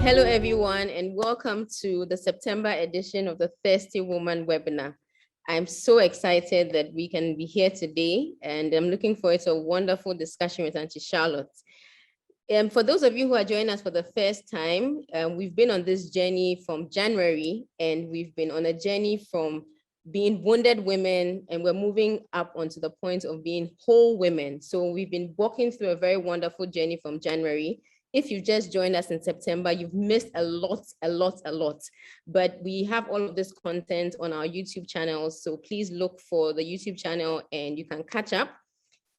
Hello, everyone, and welcome to the September edition of the Thirsty Woman webinar. I'm so excited that we can be here today, and I'm looking forward to a wonderful discussion with Auntie Charlotte. For those of you who are joining us for the first time, we've been on this journey from January, and we've been on a journey from being wounded women, and we're moving up onto the point of being whole women. So we've been walking through a very wonderful journey from January. If you just joined us in September, you've missed a lot. But we have all of this content on our YouTube channel. So please look for the YouTube channel and you can catch up.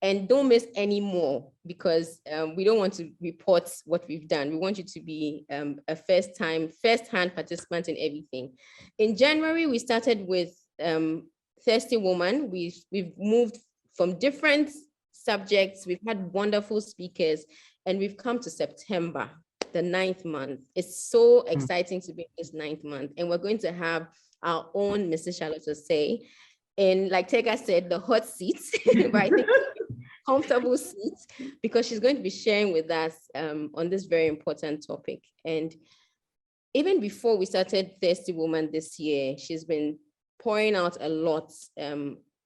And don't miss any more, because we don't want to report what we've done. We want you to be a first-hand participant in everything. In January, we started with Thirsty Woman. We've moved from different subjects. We've had wonderful speakers, and we've come to September, the 9th month. It's so exciting to be in this 9th month, and we're going to have our own Mrs. Charlotte Osei, and like Tega said, the hot seats, but I think comfortable seats, because she's going to be sharing with us on this very important topic. And even before we started Thirsty Woman this year, she's been pouring out a lot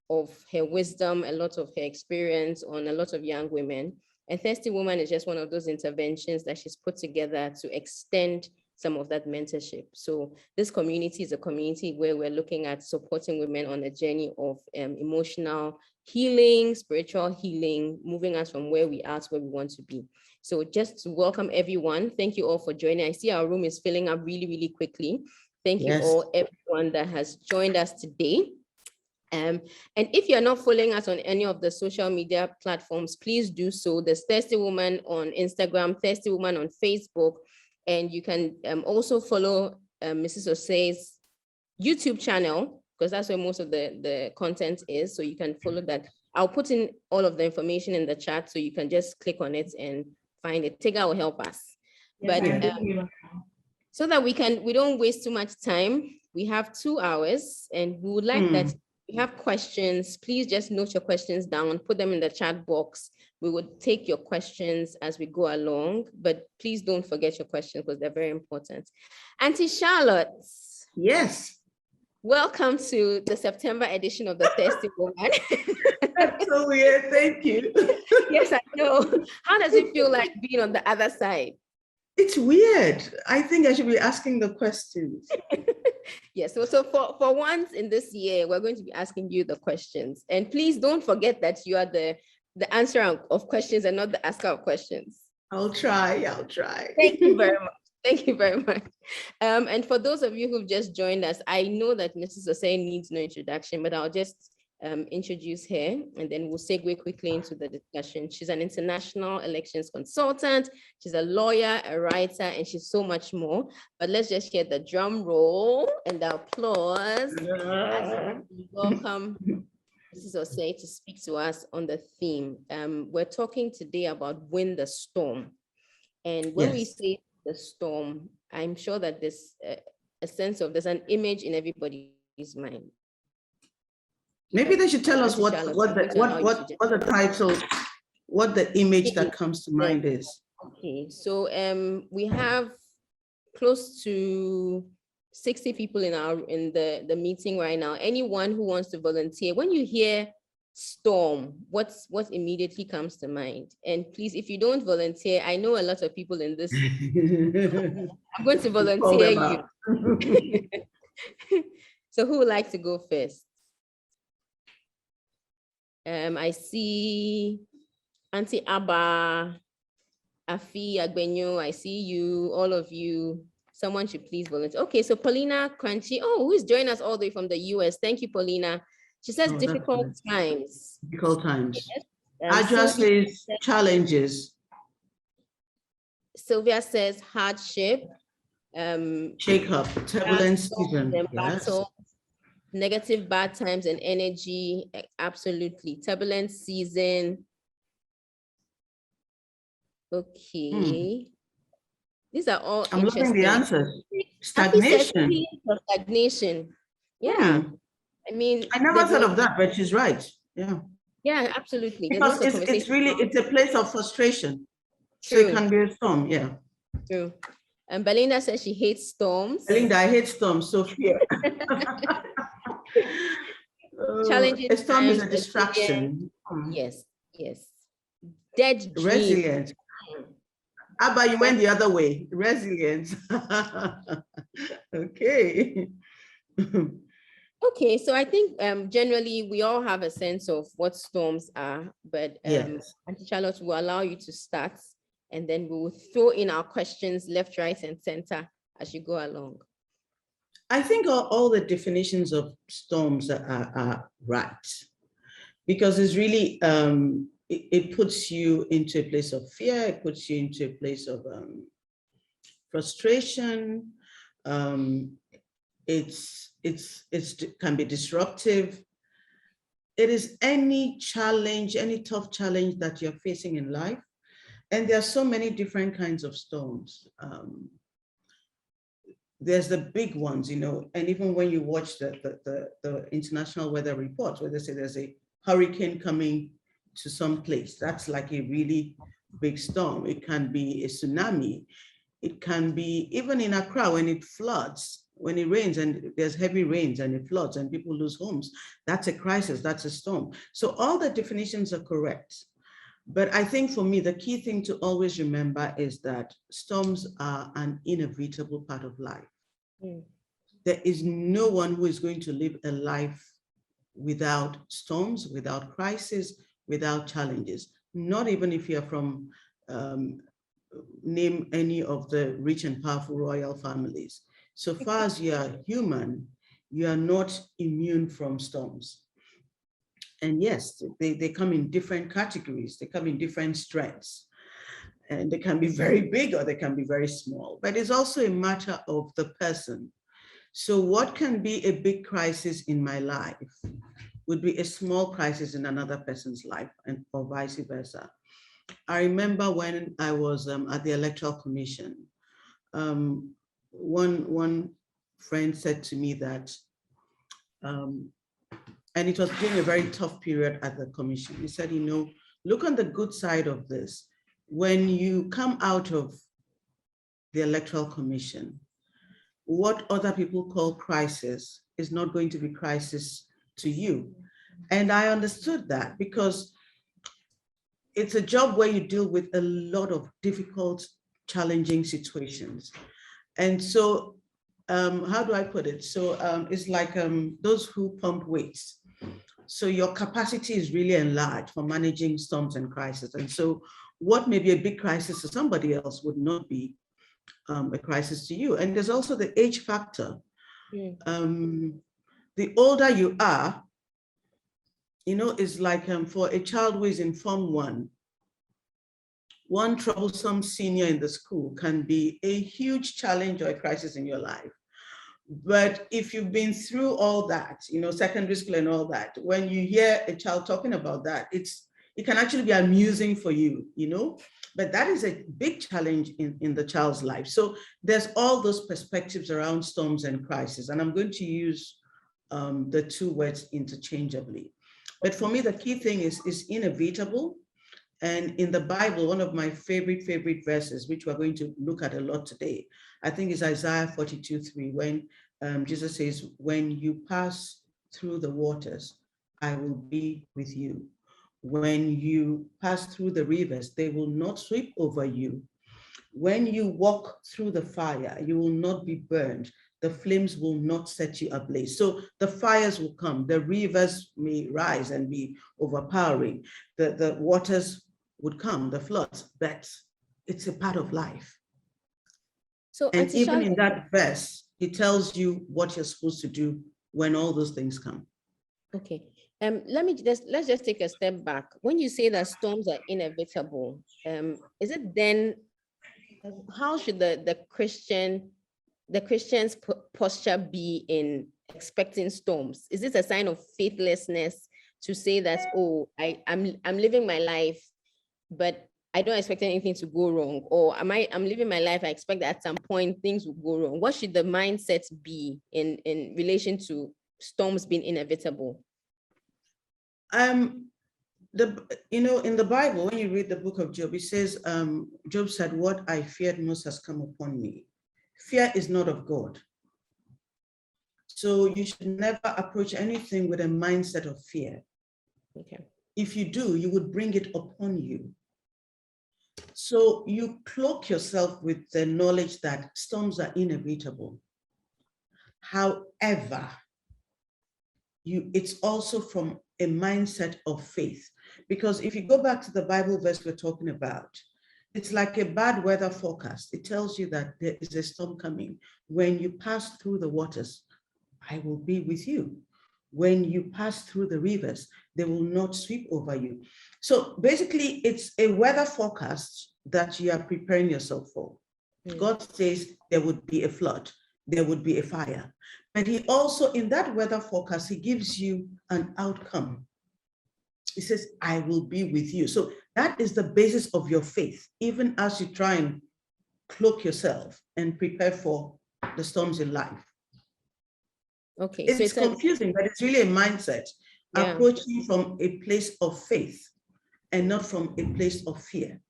of her wisdom, a lot of her experience on a lot of young women. And Thirsty Woman is just one of those interventions that she's put together to extend some of that mentorship. So this community is a community where we're looking at supporting women on a journey of emotional healing, spiritual healing, moving us from where we are to where we want to be. So just to welcome everyone. Thank you all for joining. I see our room is filling up really, really quickly. Thank you all, everyone that has joined us today. And if you're not following us on any of the social media platforms, please do so. There's Thirsty Woman on Instagram, Thirsty Woman on Facebook, and you can also follow Mrs. Osei's YouTube channel, because that's where most of the content is. So you can follow that. I'll put in all of the information in the chat, so you can just click on it and find it. Tega will help us. Yes, but so that we don't waste too much time. We have 2 hours, and we would like that. If you have questions, please just note your questions down, put them in the chat box. We would take your questions as we go along, but please don't forget your questions, because they're very important. Auntie Charlotte. Yes. Welcome to the September edition of the Thirsty Woman. That's so weird. Thank you. Yes, I know. How does it feel like being on the other side? It's weird. I think I should be asking the questions. Yes, so for once in this year, we're going to be asking you the questions. And please don't forget that you are the answerer of questions and not the asker of questions. I'll try. Thank you very much. Thank you very much. And for those of you who've just joined us, I know that Mrs. Osei needs no introduction, but I'll just introduce her, and then we'll segue quickly into the discussion. She's an international elections consultant. She's a lawyer, a writer, and she's so much more. But let's just hear the drum roll and the applause. Welcome Mrs. Osei to speak to us on the theme. We're talking today about Win the Storm. And when we say the storm, I'm sure that there's a sense of, there's an image in everybody's mind. Maybe they should tell us what the title, what the image that comes to mind is. Okay, so we have close to 60 people in the meeting right now. Anyone who wants to volunteer, when you hear storm, what immediately comes to mind? And please, if you don't volunteer, I know a lot of people in this. I'm going to volunteer you. So who would like to go first? I see Auntie Abba, Afi, Agbenyo, I see you, all of you. Someone should please volunteer. Okay, so Paulina Crunchy, who is joining us all the way from the US? Thank you, Paulina. She says difficult times. Difficult times. Adja says challenges. Sylvia says hardship. Shake up, turbulent season. Battle, negative bad times and energy. Absolutely. Turbulent season. Okay. These are all I'm interesting. looking the answers. Stagnation. Stagnation. Yeah. I mean, I never thought of that, but she's right. Yeah. Yeah, absolutely. Because it's a place of frustration. True. So it can be a storm. Yeah. True. And Belinda says she hates storms. Belinda, I hate storms, so fear. Challenging A storm is a times, distraction. Yes, yes. Dead dream. Resilience. How about you went the other way? Resilience. Okay. Okay, so I think generally we all have a sense of what storms are, but Yes. Auntie Charlotte will allow you to start, and then we will throw in our questions left, right, and center as you go along. I think all the definitions of storms are right, because it's really, it puts you into a place of fear, it puts you into a place of frustration. It can be disruptive. It is any challenge, any tough challenge that you're facing in life. And there are so many different kinds of storms. There's the big ones, and even when you watch the international weather reports, where they say there's a hurricane coming to some place, that's like a really big storm. It can be a tsunami. It can be even in Accra when it floods, when it rains and there's heavy rains and it floods and people lose homes. That's a crisis, that's a storm. So all the definitions are correct. But I think for me, the key thing to always remember is that storms are an inevitable part of life. Mm. There is no one who is going to live a life without storms, without crisis, without challenges. Not even if you're from, name any of the rich and powerful royal families. So far as you are human, you are not immune from storms. And yes, they come in different categories. They come in different strengths. And they can be very big or they can be very small. But it's also a matter of the person. So what can be a big crisis in my life would be a small crisis in another person's life, and or vice versa. I remember when I was at the Electoral Commission, one friend said to me that, and it was during a very tough period at the commission. He said, look on the good side of this. When you come out of the Electoral Commission, what other people call crisis is not going to be crisis to you. And I understood that, because it's a job where you deal with a lot of difficult, challenging situations. And so, how do I put it? So it's like those who pump weights. So your capacity is really enlarged for managing storms and crises. And so what may be a big crisis to somebody else would not be a crisis to you. And there's also the age factor. The older you are, is like for a child who is in Form 1, one troublesome senior in the school can be a huge challenge or a crisis in your life. But if you've been through all that, secondary school and all that, when you hear a child talking about that, it can actually be amusing for you, but that is a big challenge in the child's life. So there's all those perspectives around storms and crisis. And I'm going to use the two words interchangeably. But for me, the key thing is inevitable. And in the Bible, one of my favorite verses, which we're going to look at a lot today, I think is Isaiah 42:3, when Jesus says, when you pass through the waters, I will be with you. When you pass through the rivers, they will not sweep over you. When you walk through the fire, you will not be burned. The flames will not set you ablaze. So the fires will come. The rivers may rise and be overpowering. The waters would come, the floods, but it's a part of life. So, and even in that verse, he tells you what you're supposed to do when all those things come. Okay. Let's just take a step back. When you say that storms are inevitable, is it then, how should the Christian's posture be in expecting storms? Is this a sign of faithlessness to say that, oh, I'm living my life, but I don't expect anything to go wrong? Or I'm living my life, I expect that at some point things will go wrong? What should the mindset be in relation to storms being inevitable? In the Bible, when you read the book of Job, it says, Job said, what I feared most has come upon me. Fear is not of God. So you should never approach anything with a mindset of fear. Okay. If you do, you would bring it upon you. So you cloak yourself with the knowledge that storms are inevitable. However, it's also from a mindset of faith. Because if you go back to the Bible verse we're talking about, it's like a bad weather forecast. It tells you that there is a storm coming. When you pass through the waters, I will be with you. When you pass through the rivers, they will not sweep over you. So basically, it's a weather forecast that you are preparing yourself for. God says there would be a flood, there would be a fire. But he also, in that weather forecast, he gives you an outcome. He says, I will be with you. So that is the basis of your faith, even as you try and cloak yourself and prepare for the storms in life. Okay. It's confusing, but it's really a mindset, approaching from a place of faith and not from a place of fear.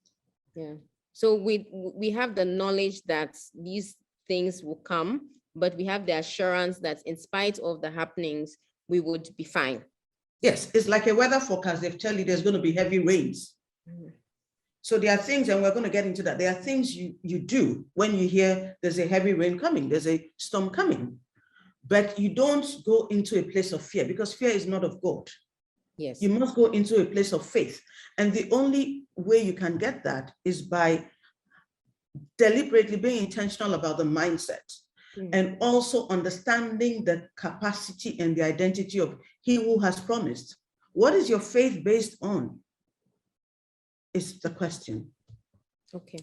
Yeah. So we have the knowledge that these things will come, but we have the assurance that in spite of the happenings, we would be fine. Yes, it's like a weather forecast. They tell you there's going to be heavy rains. So there are things, and we're going to get into that. There are things you do when you hear there's a heavy rain coming, there's a storm coming, but you don't go into a place of fear, because fear is not of God. Yes. You must go into a place of faith. And the only way you can get that is by deliberately being intentional about the mindset, and also understanding the capacity and the identity of he who has promised. What is your faith based on? Is the question. Okay.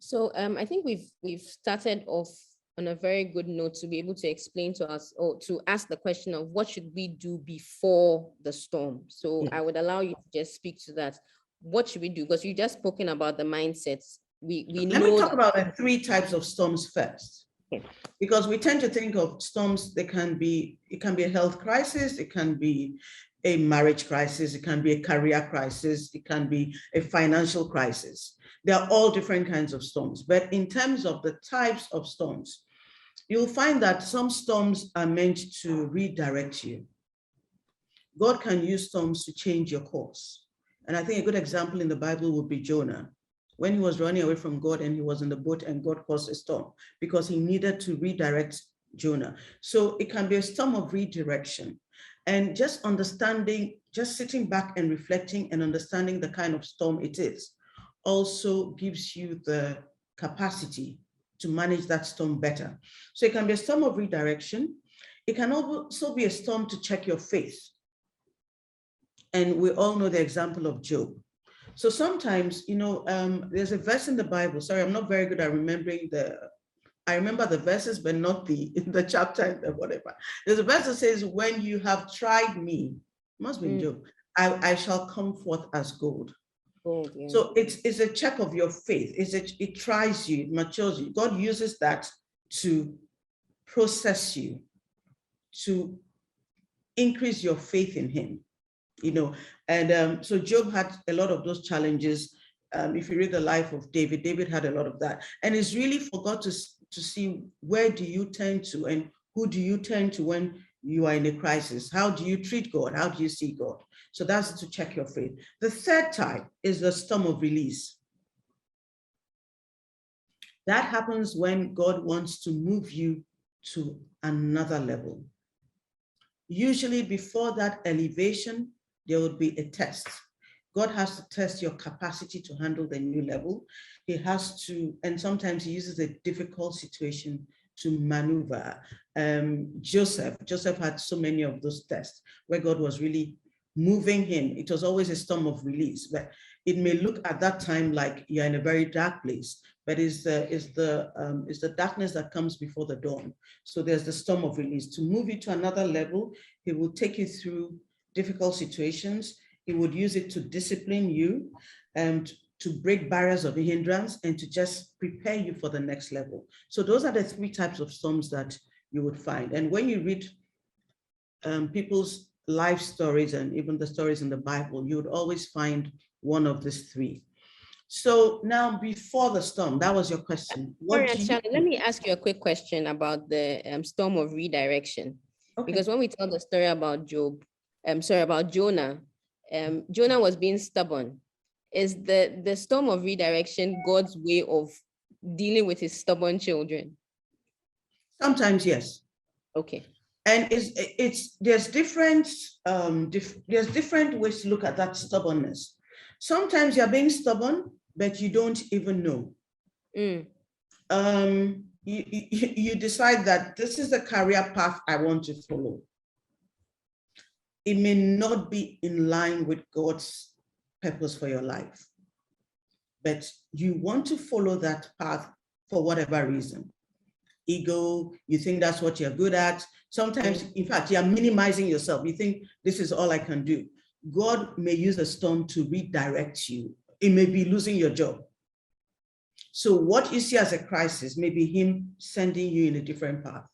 So I think we've started off on a very good note to be able to explain to us, or to ask the question of what should we do before the storm. So I would allow you to just speak to that. What should we do? Because you just spoken about the mindsets. Let me talk about the three types of storms first. Okay. Because we tend to think of storms, it can be a health crisis, it can be a marriage crisis, it can be a career crisis, it can be a financial crisis. They are all different kinds of storms. But in terms of the types of storms, you'll find that some storms are meant to redirect you. God can use storms to change your course. And I think a good example in the Bible would be Jonah, when he was running away from God and he was in the boat and God caused a storm because he needed to redirect Jonah. So it can be a storm of redirection. And just understanding, just sitting back and reflecting and understanding the kind of storm it is also gives you the capacity to manage that storm better. So it can be a storm of redirection. It can also be a storm to check your faith. And we all know the example of Job. So sometimes, there's a verse in the Bible. Sorry, I'm not very good at remembering I remember the verses, but not the chapter and whatever. There's a verse that says, when you have tried me, must be Job, I shall come forth as gold. Gold, yeah. So it's a check of your faith. It tries you, it matures you. God uses that to process you, to increase your faith in him. And so Job had a lot of those challenges. If you read the life of David, David had a lot of that. And it's really for God to see, where do you turn to and who do you turn to when you are in a crisis? How do you treat God? How do you see God? So that's to check your faith. The third type is the storm of release. That happens when God wants to move you to another level. Usually before that elevation, there would be a test. God has to test your capacity to handle the new level. He has to, and sometimes he uses a difficult situation to maneuver. Joseph had so many of those tests where God was really moving him. It was always a storm of release, but it may look at that time like you're in a very dark place, but it's the darkness that comes before the dawn. So there's the storm of release. To move you to another level, he will take you through difficult situations. He would use it to discipline you and to break barriers of hindrance and to just prepare you for the next level. So those are the three types of storms that you would find. And when you read people's life stories and even the stories in the Bible, you would always find one of these three. So now before the storm, that was your question. Sorry, Charlotte, let me ask you a quick question about the storm of redirection. Okay. Because when we tell the story about about Jonah, Jonah was being stubborn. Is the storm of redirection God's way of dealing with his stubborn children? Sometimes, yes. Okay. And there's different ways to look at that stubbornness. Sometimes you're being stubborn, but you don't even know. You decide that this is the career path I want to follow. It may not be in line with God's purpose for your life, but you want to follow that path for whatever reason. Ego, you think that's what you're good at. Sometimes, in fact, you're minimizing yourself. You think this is all I can do. God may use a storm to redirect you. It may be losing your job. So what you see as a crisis may be him sending you in a different path.